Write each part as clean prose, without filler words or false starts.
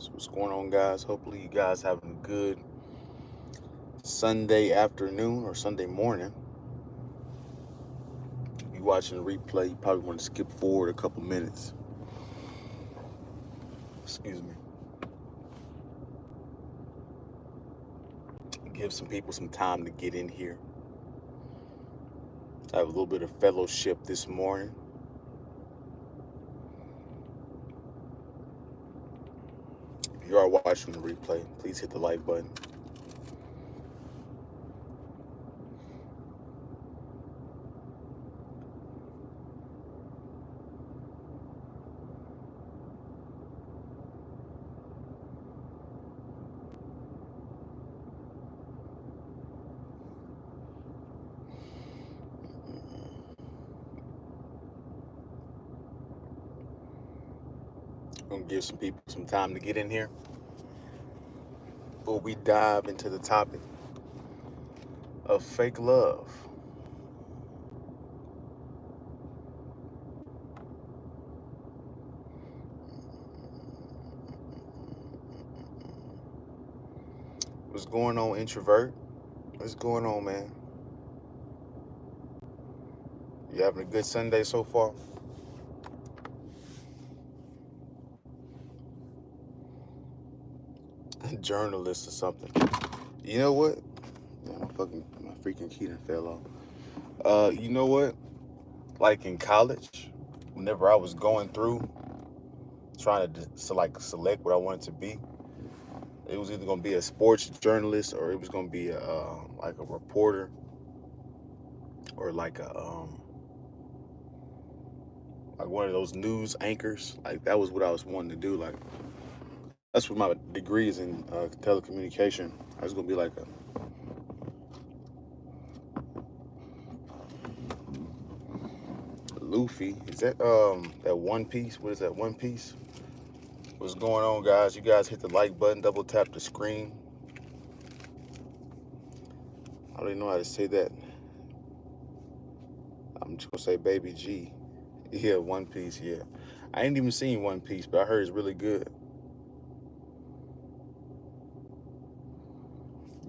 So what's going on, guys? Hopefully you guys having a good Sunday afternoon or Sunday morning. If you watching the replay, you probably want to skip forward a couple minutes. Excuse me. Give some people some time to get in here. I have a little bit of fellowship this morning. If you are watching the replay, please hit the like button. I'm gonna give some people some time to get in here before we dive into the topic of fake love. What's going on, introvert? What's going on, man? You having a good Sunday so far? Journalist or something. You know what? Yeah, my freaking key done fell off. You know what? Like in college, whenever I was going through trying to select what I wanted to be, it was either gonna be a sports journalist or it was gonna be like a reporter or like one of those news anchors. Like that was what I was wanting to do. Like that's what my degree is in telecommunication. I was gonna be like a Luffy. Is that One Piece? What is that, One Piece? What's going on, guys? You guys hit the like button, double tap the screen. I don't even know how to say that. I'm just gonna say Baby G. Yeah, One Piece. Yeah, I ain't even seen One Piece, but I heard it's really good.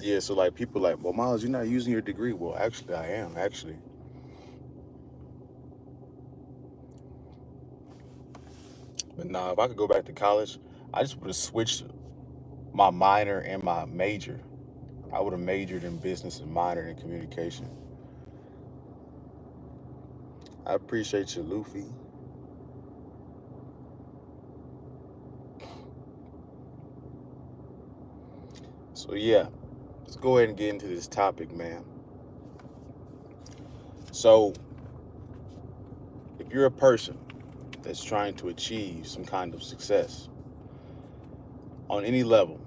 Yeah, so like people like, well, Miles, you're not using your degree. Well, actually, I am actually. But nah, if I could go back to college, I just would have switched my minor and my major. I would have majored in business and minored in communication. I appreciate you, Luffy. So yeah, let's go ahead and get into this topic, man. So if you're a person that's trying to achieve some kind of success on any level,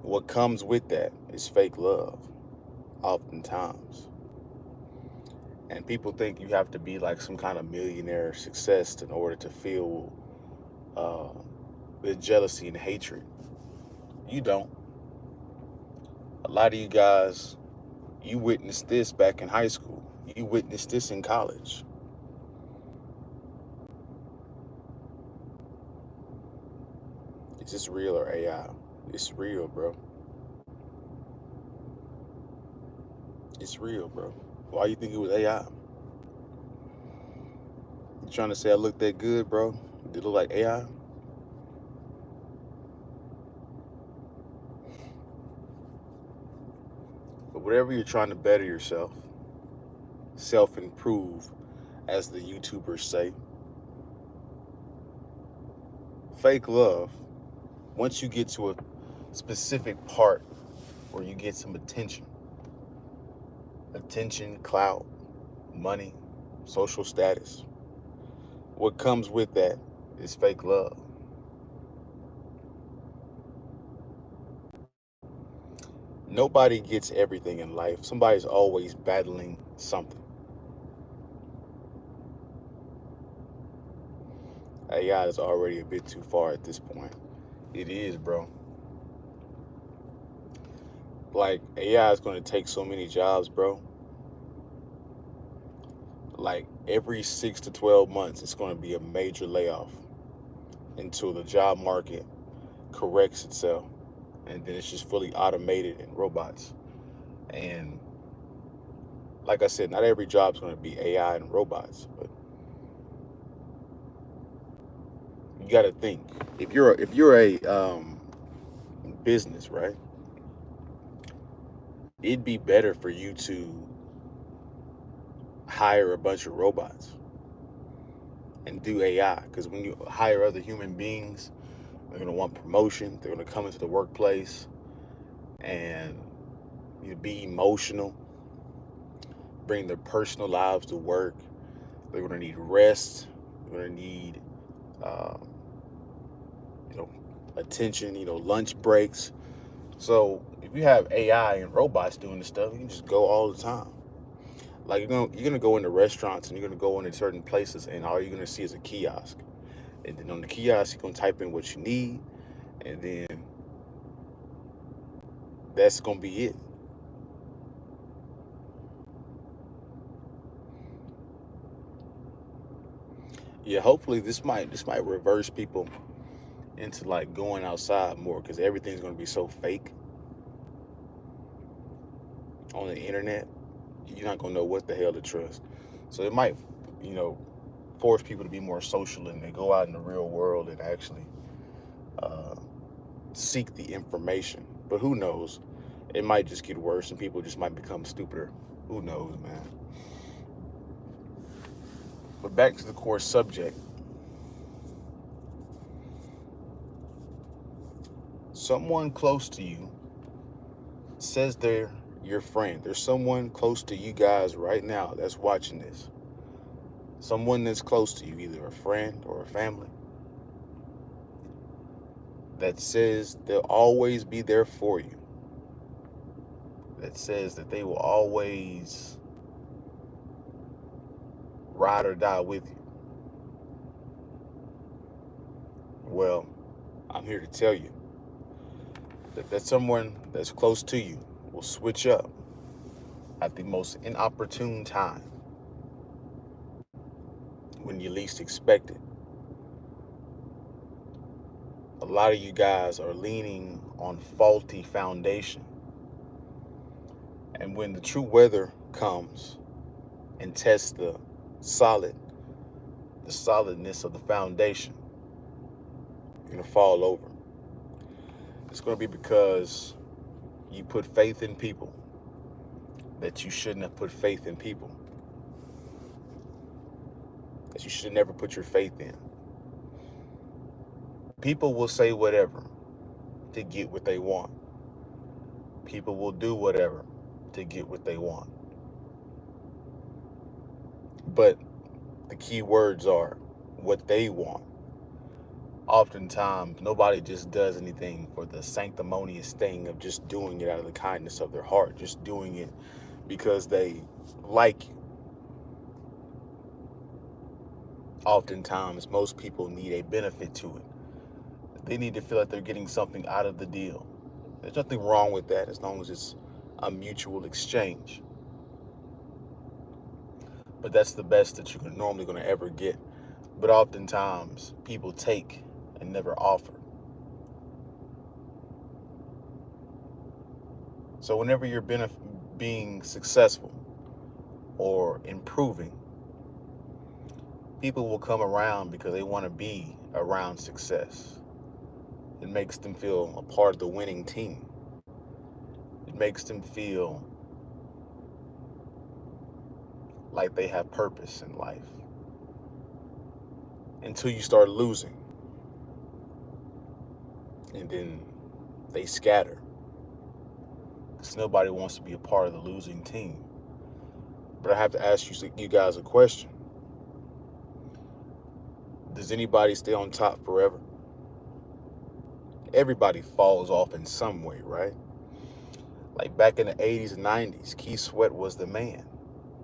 what comes with that is fake love, oftentimes. And people think you have to be like some kind of millionaire success in order to feel uh, the jealousy and hatred. You don't. A lot of you guys, you witnessed this back in high school. You witnessed this in college. Is this real or AI? It's real, bro. It's real, bro. Why you think it was AI? You trying to say I look that good, bro? Did it look like AI? But whatever you're trying to better yourself, self improve, as the YouTubers say, fake love, once you get to a specific part where you get some attention, clout, money, social status, what comes with that is fake love. Nobody gets everything in life. Somebody's always battling something. AI is already a bit too far at this point. It is, bro. Like, AI is going to take so many jobs, bro. Like, every 6 to 12 months, it's going to be a major layoff. until the job market corrects itself, and then it's just fully automated and robots. And like I said, not every job's going to be AI and robots, but you got to think, if you're a business, right? It'd be better for you to hire a bunch of robots and do AI, because when you hire other human beings, they're going to want promotion. They're going to come into the workplace and be emotional, bring their personal lives to work. They're going to need rest. They're going to need, um, you know, attention. Lunch breaks. So if you have AI and robots doing this stuff, you can just go all the time. Like you're gonna go into restaurants and you're gonna go into certain places, and all you're gonna see is a kiosk. And then on the kiosk, you're gonna type in what you need, and then that's gonna be it. Yeah, hopefully this might reverse people into like going outside more, because everything's gonna be so fake on the internet. You're not gonna know what the hell to trust. So it might, you know, force people to be more social, and they go out in the real world and actually uh, seek the information. But who knows? It might just get worse, and people just might become stupider. Who knows, man? But back to the core subject. Someone close to you says they're your friend. There's someone close to you guys right now that's watching this. Someone that's close to you, either a friend or a family, that says they'll always be there for you. That says that they will always ride or die with you. Well, I'm here to tell you that someone that's close to you will switch up at the most inopportune time, when you least expect it. A lot of you guys are leaning on faulty foundation. And when the true weather comes and tests the solidness of the foundation, you're gonna fall over. It's gonna be because you put faith in people that you shouldn't have put faith in people, that you should never put your faith in. People will say whatever to get what they want. People will do whatever to get what they want. But the key words are what they want. Oftentimes, nobody just does anything for the sanctimonious thing of just doing it out of the kindness of their heart, just doing it because they like you. Oftentimes, most people need a benefit to it. They need to feel like they're getting something out of the deal. There's nothing wrong with that as long as it's a mutual exchange. But that's the best that you're normally going to ever get. But oftentimes, people take and never offer. So whenever you're being successful or improving, people will come around because they want to be around success. It makes them feel a part of the winning team. It makes them feel like they have purpose in life. Until you start losing, and then they scatter, because nobody wants to be a part of the losing team. But I have to ask you guys a question. Does anybody stay on top forever? Everybody falls off in some way, right? Like back in the 80s and 90s, Keith Sweat was the man.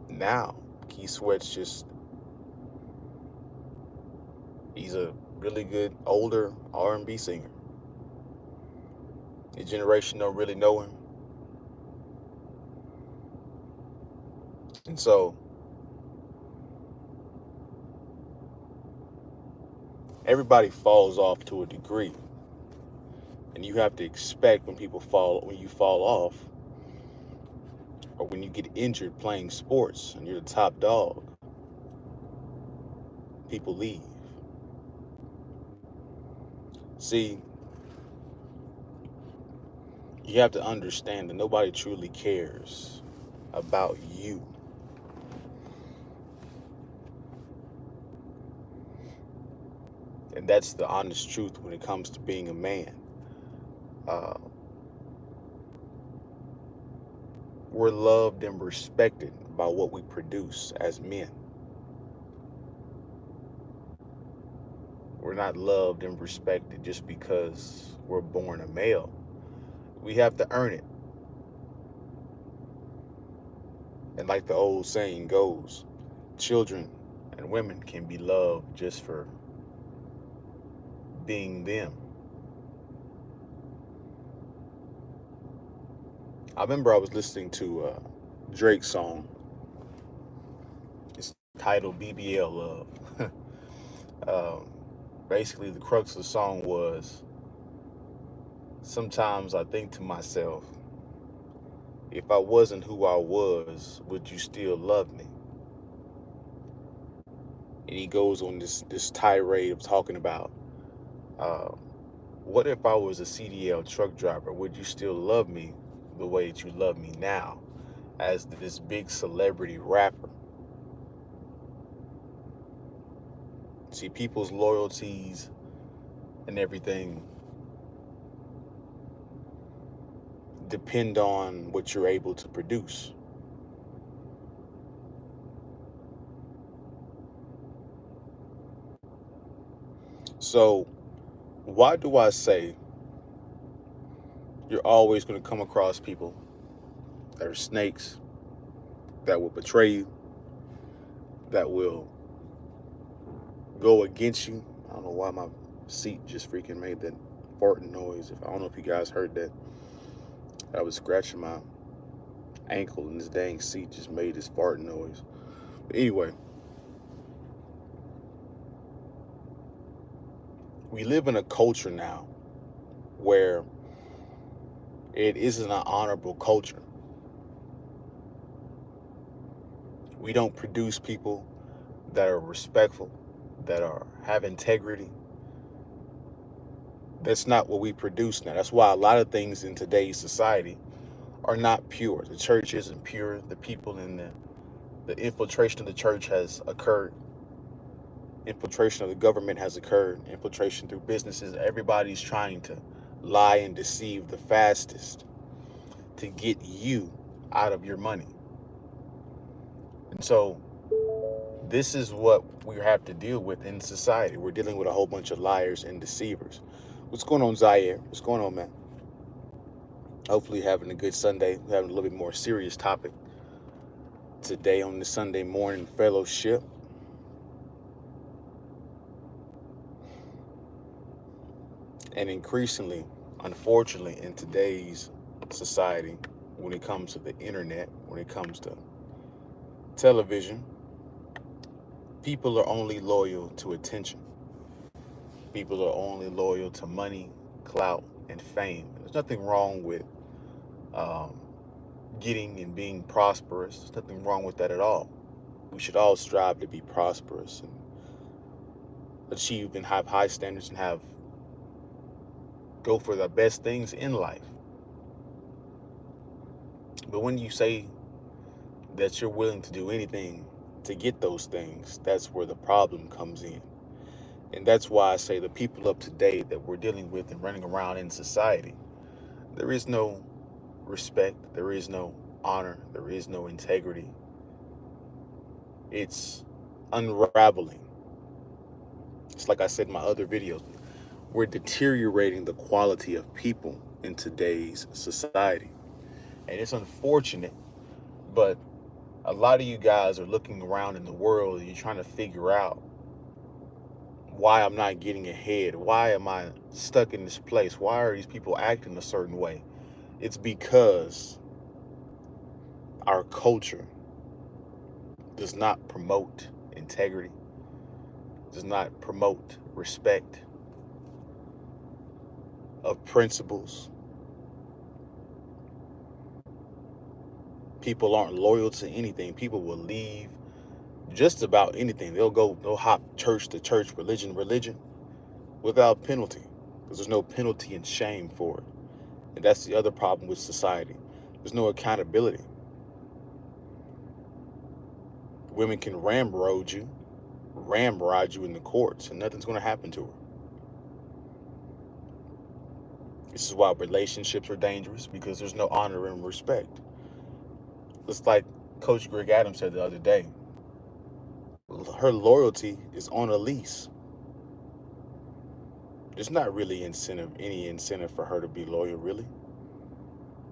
Now, Keith Sweat's just, he's a really good older R&B singer. The generation don't really know him. And so, everybody falls off to a degree. And you have to expect when you fall off, or when you get injured playing sports and you're the top dog, people leave. See, you have to understand that nobody truly cares about you. And that's the honest truth when it comes to being a man. Uh, we're loved and respected by what we produce as men. We're not loved and respected just because we're born a male. We have to earn it. And like the old saying goes, children and women can be loved just for being them. I remember I was listening to Drake's song. It's titled BBL Love. um, Basically, the crux of the song was, sometimes I think to myself, if I wasn't who I was, would you still love me? And he goes on this tirade of talking about, uh, what if I was a CDL truck driver? Would you still love me the way that you love me now as this big celebrity rapper? See, people's loyalties and everything depend on what you're able to produce. So, why do I say you're always going to come across people that are snakes, that will betray you, that will go against you? I don't know why my seat just freaking made that farting noise. If I don't know if you guys heard that. I was scratching my ankle and this dang seat just made this farting noise. But anyway, we live in a culture now where it isn't an honorable culture. We don't produce people that are respectful, that are have integrity. That's not what we produce now. That's why a lot of things in today's society are not pure. The church isn't pure. The people in the infiltration of the church has occurred. Infiltration of the government has occurred. Infiltration through businesses. Everybody's trying to lie and deceive the fastest to get you out of your money. And so this is what we have to deal with in society. We're dealing with a whole bunch of liars and deceivers. What's going on, Zaire? What's going on, man? Hopefully you're having a good Sunday. We're having a little bit more serious topic today on the Sunday morning fellowship. And increasingly, unfortunately, in today's society, when it comes to the internet, when it comes to television, people are only loyal to attention. People are only loyal to money, clout, and fame. There's nothing wrong with um, getting and being prosperous. There's nothing wrong with that at all. We should all strive to be prosperous and achieve and have high standards and have go for the best things in life. But when you say that you're willing to do anything to get those things, that's where the problem comes in. And that's why I say the people of today that we're dealing with and running around in society, there is no respect, there is no honor, there is no integrity. It's unraveling. It's like I said in my other videos, we're deteriorating the quality of people in today's society. And it's unfortunate, but a lot of you guys are looking around in the world and you're trying to figure out why I'm not getting ahead. Why am I stuck in this place? Why are these people acting a certain way? It's because our culture does not promote integrity. does not promote respect of principles. People aren't loyal to anything. People will leave just about anything. They'll hop church to church, religion, religion, without penalty. Because there's no penalty and shame for it. And that's the other problem with society. There's no accountability. Women can ramrod you in the courts, and nothing's going to happen to her. This is why relationships are dangerous, because there's no honor and respect. It's like Coach Greg Adams said the other day. Her loyalty is on a lease. There's not really any incentive for her to be loyal, really.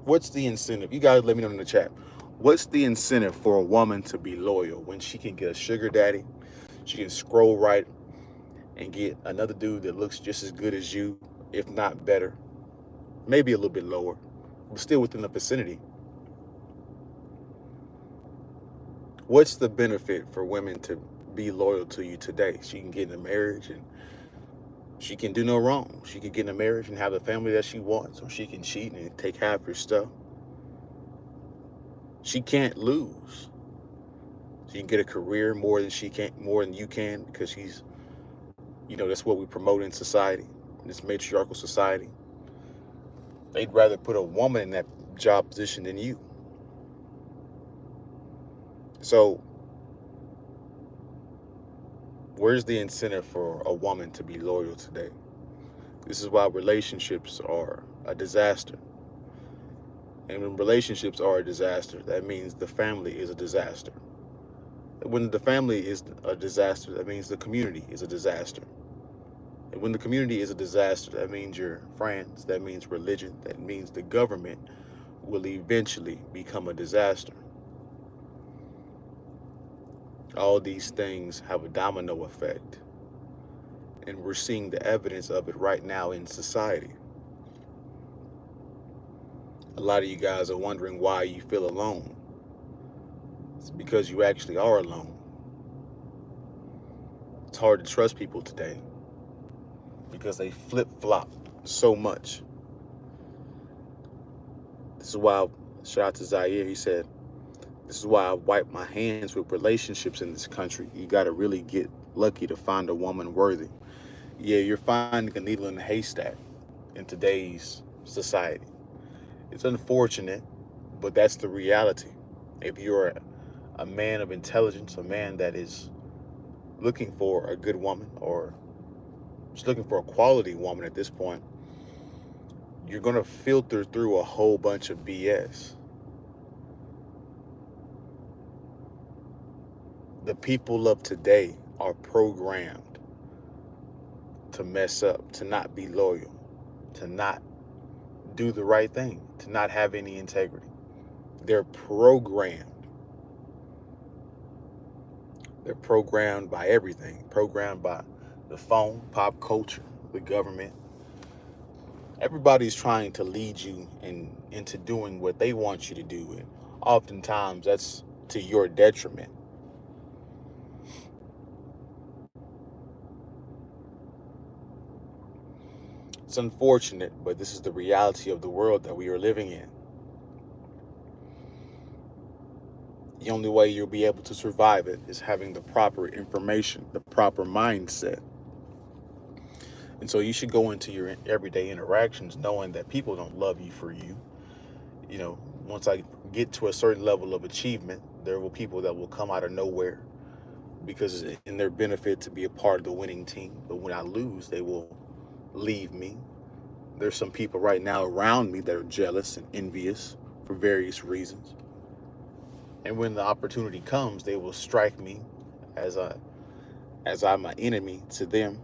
What's the incentive? You guys let me know in the chat. What's the incentive for a woman to be loyal when she can get a sugar daddy? She can scroll right and get another dude that looks just as good as you, if not better. Maybe a little bit lower, but still within the vicinity. What's the benefit for women to be loyal to you today? She can get in a marriage and she can do no wrong. She can get in a marriage and have the family that she wants, or she can cheat and take half her stuff. She can't lose. She can get a career more than you can, because that's what we promote in society, in this matriarchal society. They'd rather put a woman in that job position than you. So where's the incentive for a woman to be loyal today? This is why relationships are a disaster. And when relationships are a disaster, that means the family is a disaster. When the family is a disaster, that means the community is a disaster. And when the community is a disaster, that means your friends, that means religion, that means the government will eventually become a disaster. All these things have a domino effect. And we're seeing the evidence of it right now in society. A lot of you guys are wondering why you feel alone. It's because you actually are alone. It's hard to trust people today because they flip-flop so much. This is why, shout out to Zaire, he said, this is why I wipe my hands with relationships in this country. You got to really get lucky to find a woman worthy. Yeah, you're finding a needle in a haystack in today's society. It's unfortunate, but that's the reality. If you're a man of intelligence, a man that is looking for a good woman, or just looking for a quality woman at this point, you're going to filter through a whole bunch of BS. The people of today are programmed to mess up, to not be loyal, to not do the right thing, to not have any integrity. They're programmed. They're programmed by everything, programmed by the phone, pop culture, the government. Everybody's trying to lead you into doing what they want you to do, and oftentimes that's to your detriment. It's unfortunate, but this is the reality of the world that we are living in. The only way you'll be able to survive it is having the proper information, the proper mindset. And so you should go into your everyday interactions knowing that people don't love you for you. Once I get to a certain level of achievement, there will people that will come out of nowhere because it's in their benefit to be a part of the winning team. But when I lose, they will leave me. There's some people right now around me that are jealous and envious for various reasons. And when the opportunity comes, they will strike me as I'm an enemy to them.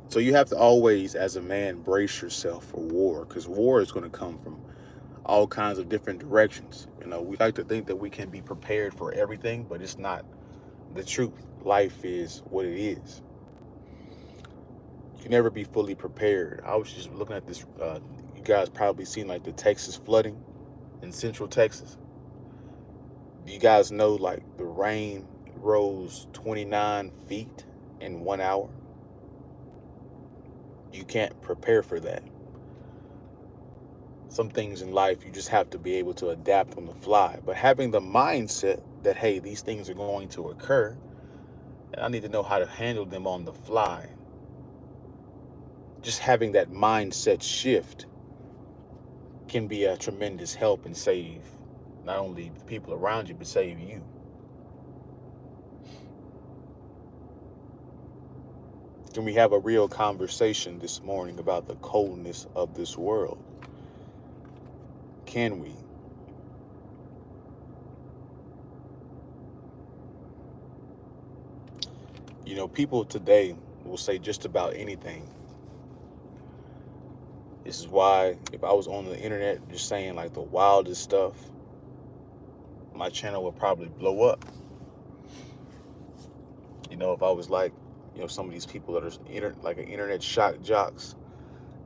So you have to always, as a man, brace yourself for war, because war is going to come from all kinds of different directions. We like to think that we can be prepared for everything, but it's not the truth. Life is what it is. You can never be fully prepared. I was just looking at this. You guys probably seen like the Texas flooding in Central Texas. You guys know, like, the rain rose 29 feet in 1 hour. You can't prepare for that. Some things in life you just have to be able to adapt on the fly. But having the mindset that, hey, these things are going to occur, and I need to know how to handle them on the fly. Just having that mindset shift can be a tremendous help and save not only the people around you, but save you. Can we have a real conversation this morning about the coldness of this world? Can we? You know, people today will say just about anything. This is why if I was on the internet just saying like the wildest stuff, my channel would probably blow up. You know, if I was like, you know, some of these people that are like an internet shock jocks,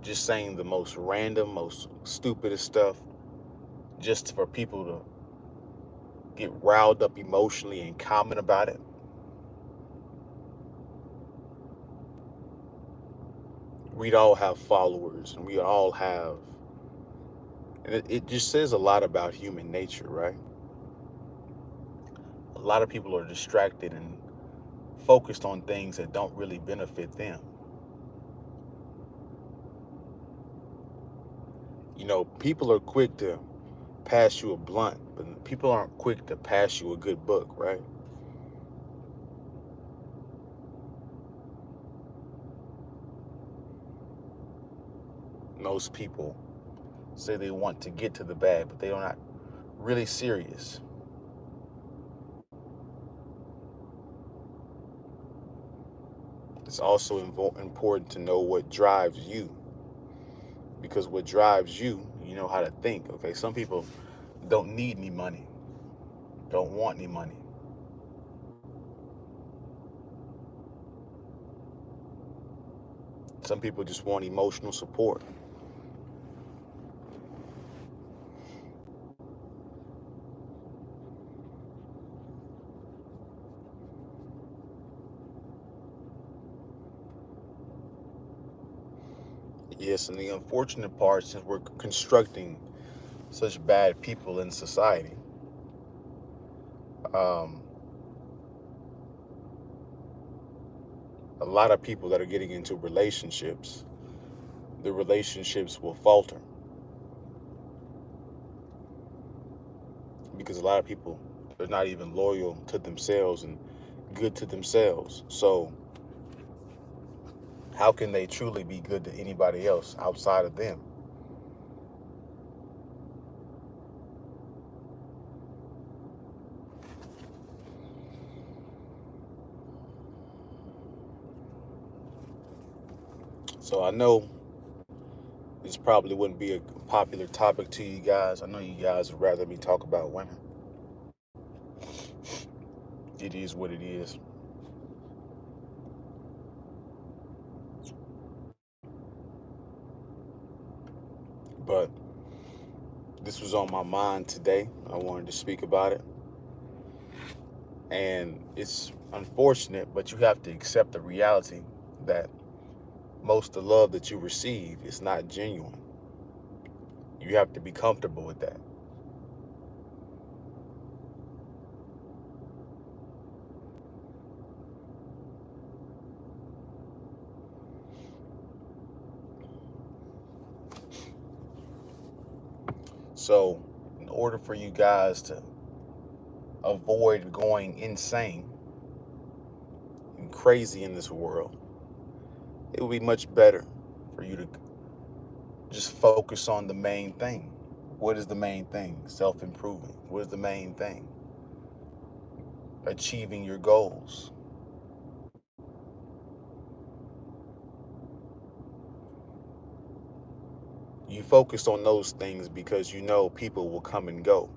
just saying the most random, most stupidest stuff, just for people to get riled up emotionally and comment about it. We'd all have followers, and we all have, and it just says a lot about human nature, right? A lot of people are distracted and focused on things that don't really benefit them. You know, people are quick to pass you a blunt, but people aren't quick to pass you a good book, right? Most people say they want to get to the bag, but they're not really serious. It's also important to know what drives you, because what drives you, you know how to think. Okay, some people don't need any money, don't want any money. Some people just want emotional support. Yes, and the unfortunate part, since we're constructing such bad people in society, um, a lot of people that are getting into relationships, the relationships will falter because a lot of people are not even loyal to themselves and good to themselves. So how can they truly be good to anybody else outside of them? So I know this probably wouldn't be a popular topic to you guys. I know you guys would rather me talk about women. It is what it is. But this was on my mind today. I wanted to speak about it. And it's unfortunate, but you have to accept the reality that most of the love that you receive is not genuine. You have to be comfortable with that. So, in order for you guys to avoid going insane and crazy in this world, it would be much better for you to just focus on the main thing. What is the main thing? Self-improving. What is the main thing? Achieving your goals. You focus on those things because you know people will come and go.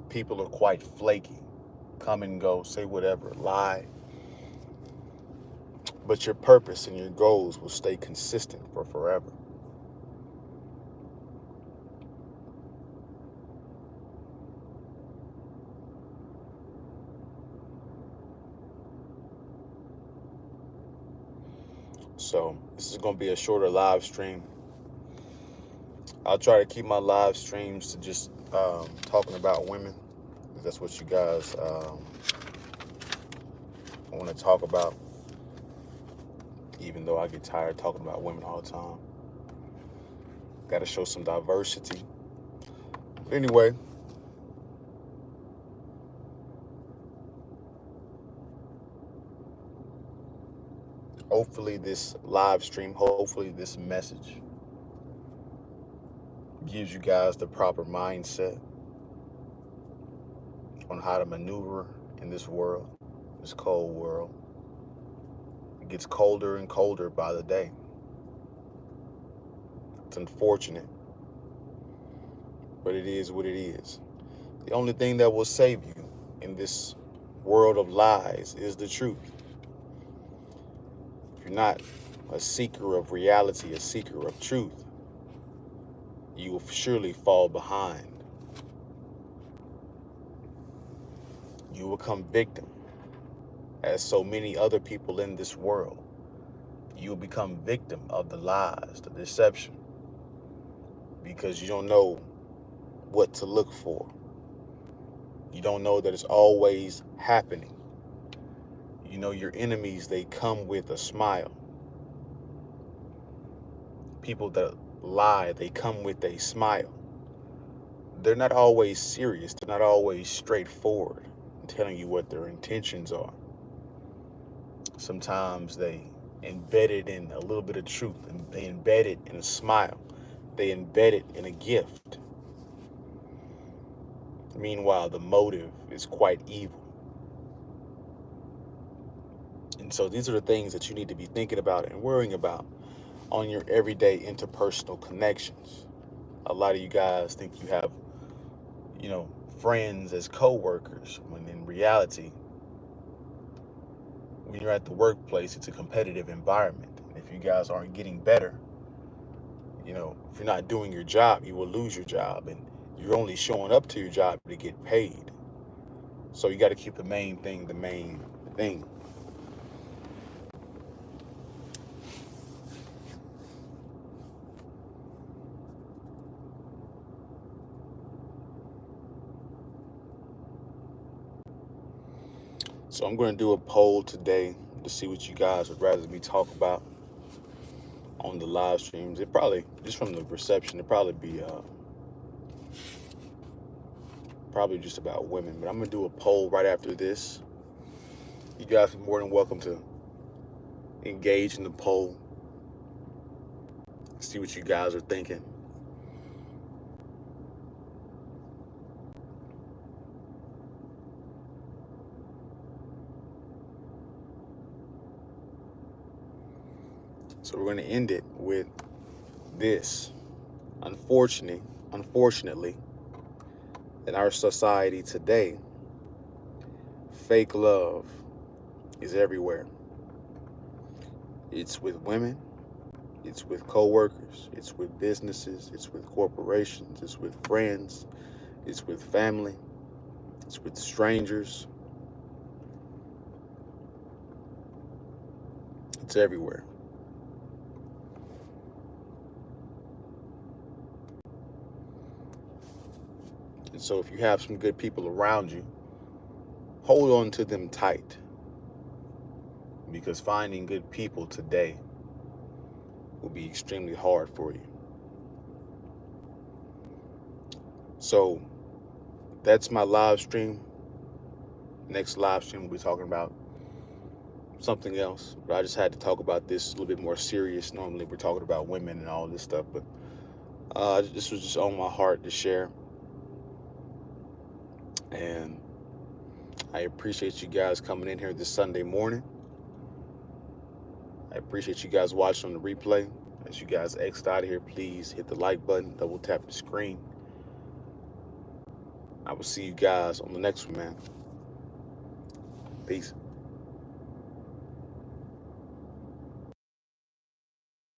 People are quite flaky. Come and go, say whatever, lie. But your purpose and your goals will stay consistent for forever. So this is going to be a shorter live stream. I'll try to keep my live streams to just talking about women. That's what you guys want to talk about, even though I get tired talking about women all the time. Got to show some diversity. But anyway, hopefully this live stream, hopefully this message gives you guys the proper mindset on how to maneuver in this world, this cold world. It gets colder and colder by the day. It's unfortunate, but it is what it is. The only thing that will save you in this world of lies is the truth. If you're not a seeker of reality, a seeker of truth, you will surely fall behind. You will become victim, as so many other people in this world. You will become victim of the lies, the deception, because you don't know what to look for. You don't know that it's always happening. You know your enemies, they come with a smile. People that lie, they come with a smile. They're not always serious. They're not always straightforward in telling you what their intentions are. Sometimes they embed it in a little bit of truth, and they embed it in a smile. They embed it in a gift. Meanwhile, the motive is quite evil. And so these are the things that you need to be thinking about and worrying about on your everyday interpersonal connections. A lot of you guys think you have, friends as co-workers, when in reality, when you're at the workplace, it's a competitive environment. And if you guys aren't getting better, if you're not doing your job, you will lose your job. And you're only showing up to your job to get paid. So you got to keep the main thing the main thing. So I'm going to do a poll today to see what you guys would rather me talk about on the live streams. It probably, just from the reception, it probably just about women. But I'm going to do a poll right after this. You guys are more than welcome to engage in the poll. See what you guys are thinking. So we're going to end it with this. Unfortunately, in our society today, fake love is everywhere. It's with women, it's with coworkers, it's with businesses, it's with corporations, it's with friends, it's with family, it's with strangers. It's everywhere. And so if you have some good people around you, hold on to them tight. Because finding good people today will be extremely hard for you. So that's my live stream. Next live stream, we'll be talking about something else. But I just had to talk about this a little bit more serious. Normally we're talking about women and all this stuff, but this was just on my heart to share. And I appreciate you guys coming in here this Sunday morning. I appreciate you guys watching on the replay. As you guys exit out of here, please hit the like button, double tap the screen. I will see you guys on the next one, man. Peace.